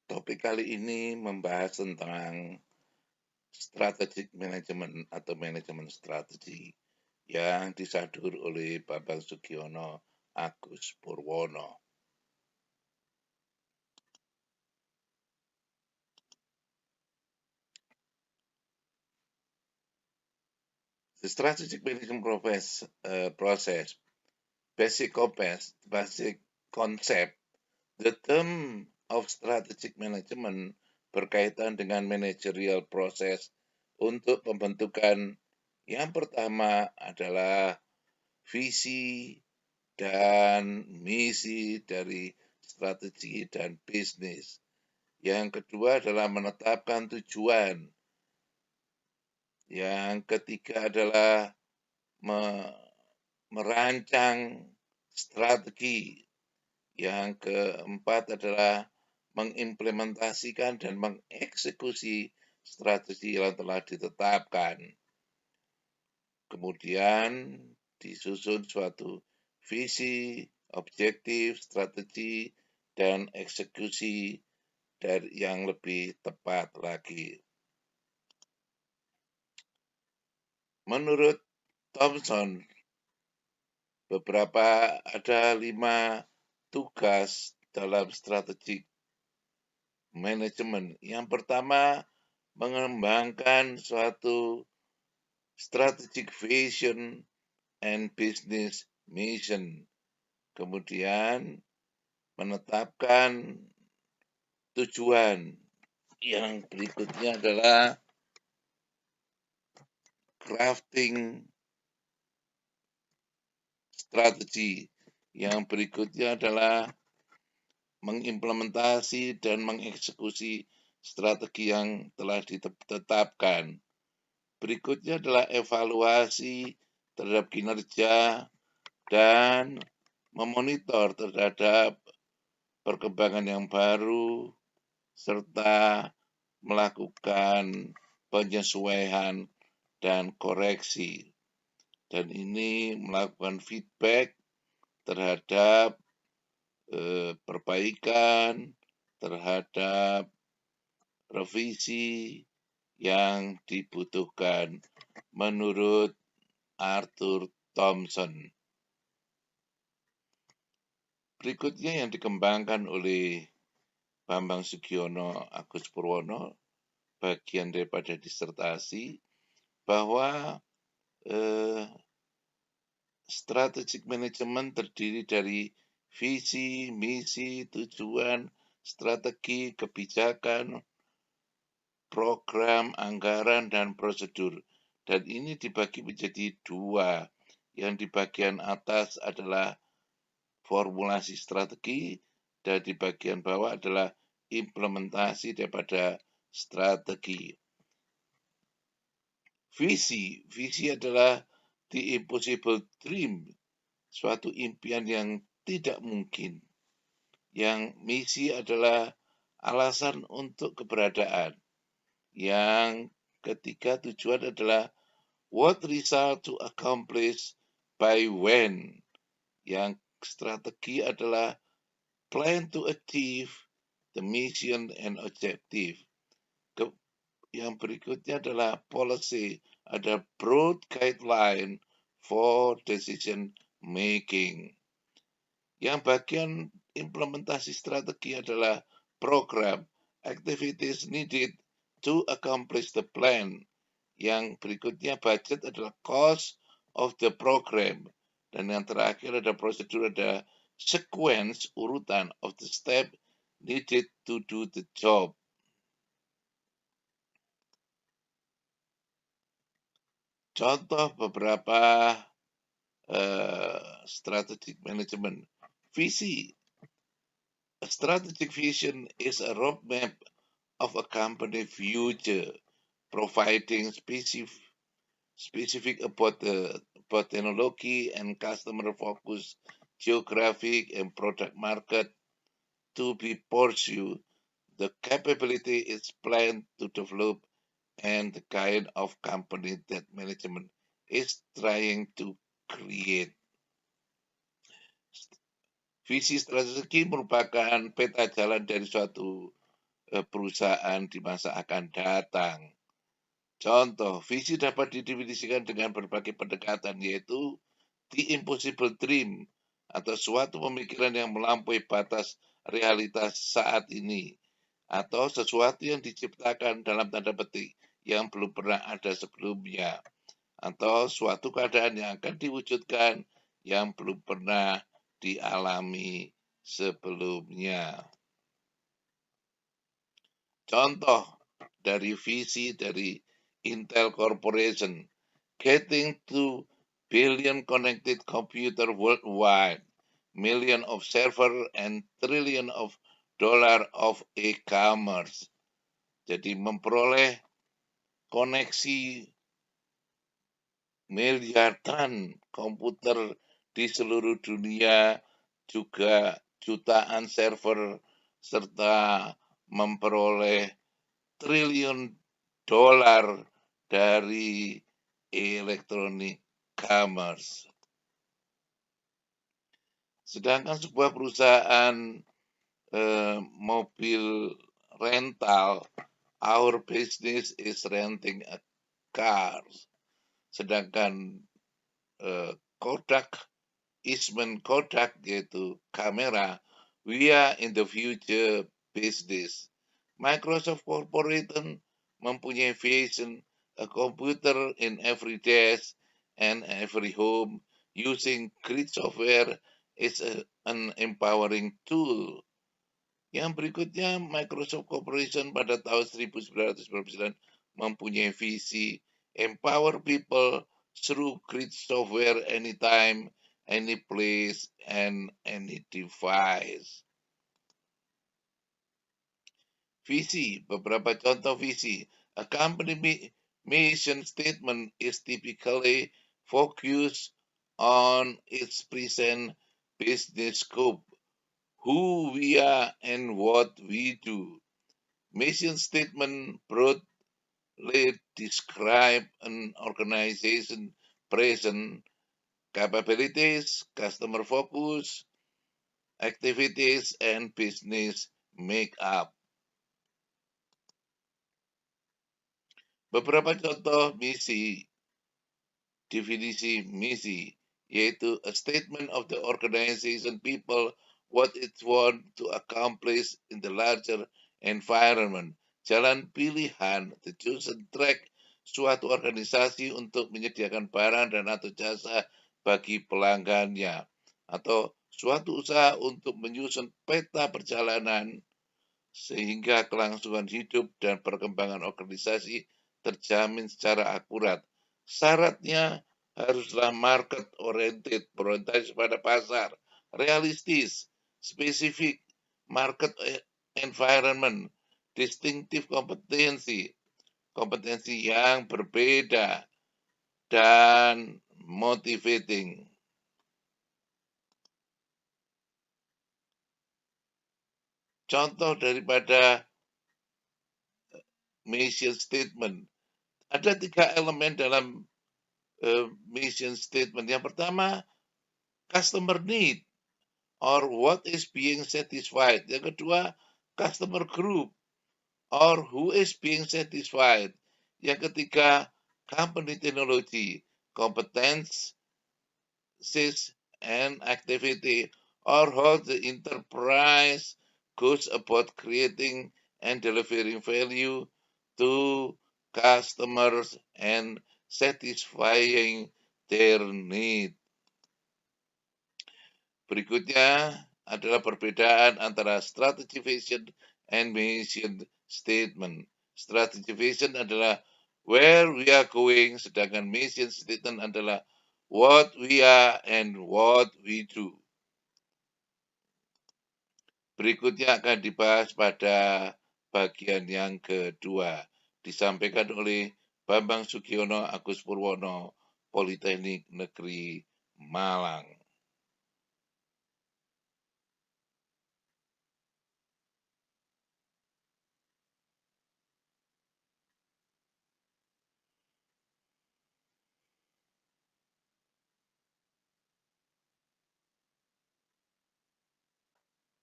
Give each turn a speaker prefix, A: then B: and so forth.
A: Topik kali ini membahas tentang strategic management atau manajemen strategi yang disadur oleh Bambang Sugiono Agus Purwono. The strategic management process, basic concept, the term of strategic management berkaitan dengan managerial process untuk pembentukan yang pertama adalah visi dan misi dari strategi dan bisnis. Yang kedua adalah menetapkan tujuan. Yang ketiga adalah merancang strategi. Yang keempat adalah mengimplementasikan dan mengeksekusi strategi yang telah ditetapkan. Kemudian disusun suatu visi, objektif, strategi, dan eksekusi dari yang lebih tepat lagi. Menurut Thomson, ada 5 tugas dalam strategic management. Yang pertama, mengembangkan suatu strategic vision and business mission. Kemudian menetapkan tujuan. Yang berikutnya adalah crafting strategi. Yang berikutnya adalah mengimplementasi dan mengeksekusi strategi yang telah ditetapkan. Berikutnya adalah evaluasi terhadap kinerja dan memonitor terhadap perkembangan yang baru serta melakukan penyesuaian dan koreksi. Dan ini melakukan feedback terhadap perbaikan, terhadap revisi yang dibutuhkan menurut Arthur Thomson. Berikutnya yang dikembangkan oleh Bambang Sugiono Agus Purwono, bagian daripada disertasi, bahwa strategic management terdiri dari visi, misi, tujuan, strategi, kebijakan, program, anggaran, dan prosedur. Dan ini dibagi menjadi 2. Yang di bagian atas adalah formulasi strategi, dan di bagian bawah adalah implementasi daripada strategi. Visi adalah the impossible dream, suatu impian yang tidak mungkin. Yang misi adalah alasan untuk keberadaan. Yang ketiga tujuan adalah what result to accomplish by when. Yang strategi adalah plan to achieve the mission and objective. Yang berikutnya adalah policy, ada broad guideline for decision making. Yang bagian implementasi strategi adalah program, activities needed to accomplish the plan. Yang berikutnya budget adalah cost of the program. Dan yang terakhir ada prosedur, ada sequence, urutan of the step needed to do the job. Contoh beberapa strategic management. Visi. A strategic vision is a roadmap of a company future, providing specific about technology and customer focus, geographic and product market to be pursued. The capability is planned to develop and the kind of company that management is trying to create. Visi strategi merupakan peta jalan dari suatu perusahaan di masa akan datang. Contoh, visi dapat didefinisikan dengan berbagai pendekatan, yaitu the impossible dream, atau suatu pemikiran yang melampaui batas realitas saat ini, atau sesuatu yang diciptakan dalam tanda petik yang belum pernah ada sebelumnya, atau suatu keadaan yang akan diwujudkan yang belum pernah dialami sebelumnya. Contoh dari visi dari Intel Corporation, getting to billion connected computer worldwide, million of server and trillion of dollar of e-commerce. Jadi memperoleh koneksi miliaran komputer di seluruh dunia, juga jutaan server, serta memperoleh triliun dolar dari electronic commerce. Sedangkan sebuah perusahaan mobil rental, our business is renting a car. Sedangkan Kodak, Eastman Kodak, yaitu kamera, we are in the future business. Microsoft Corporation mempunyai vision, a computer in every desk and every home, using great software is an empowering tool. Yang berikutnya, Microsoft Corporation pada tahun 1999 mempunyai visi empower people through great software anytime, any place, and any device. Visi, beberapa contoh visi. A company mission statement is typically focused on its present business scope, who we are and what we do. Mission statement broadly describe an organization present capabilities, customer focus, activities, and business makeup. Beberapa contoh misi, definisi misi, yaitu a statement of the organization people what it want to accomplish in the larger environment. Jalan pilihan, the chosen track, suatu organisasi untuk menyediakan barang dan atau jasa bagi pelanggannya, atau suatu usaha untuk menyusun peta perjalanan sehingga kelangsungan hidup dan perkembangan organisasi terjamin secara akurat. Syaratnya haruslah market oriented, berorientasi pada pasar, realistis, spesifik, market environment, distinctive kompetensi, kompetensi yang berbeda, dan motivating. Contoh daripada mission statement. Ada 3 elemen dalam mission statement. Yang pertama, customer need or what is being satisfied. Yang kedua, customer group or who is being satisfied. Yang ketiga, company technology, competencies and activity, or how the enterprise goes about creating and delivering value to customers and satisfying their need. Berikutnya adalah perbedaan antara strategy vision and mission statement. Strategy vision adalah where we are going, sedangkan mission statement adalah what we are and what we do. Berikutnya akan dibahas pada bagian yang kedua. Disampaikan oleh Bambang Sugiono Agus Purwono, Politeknik Negeri Malang.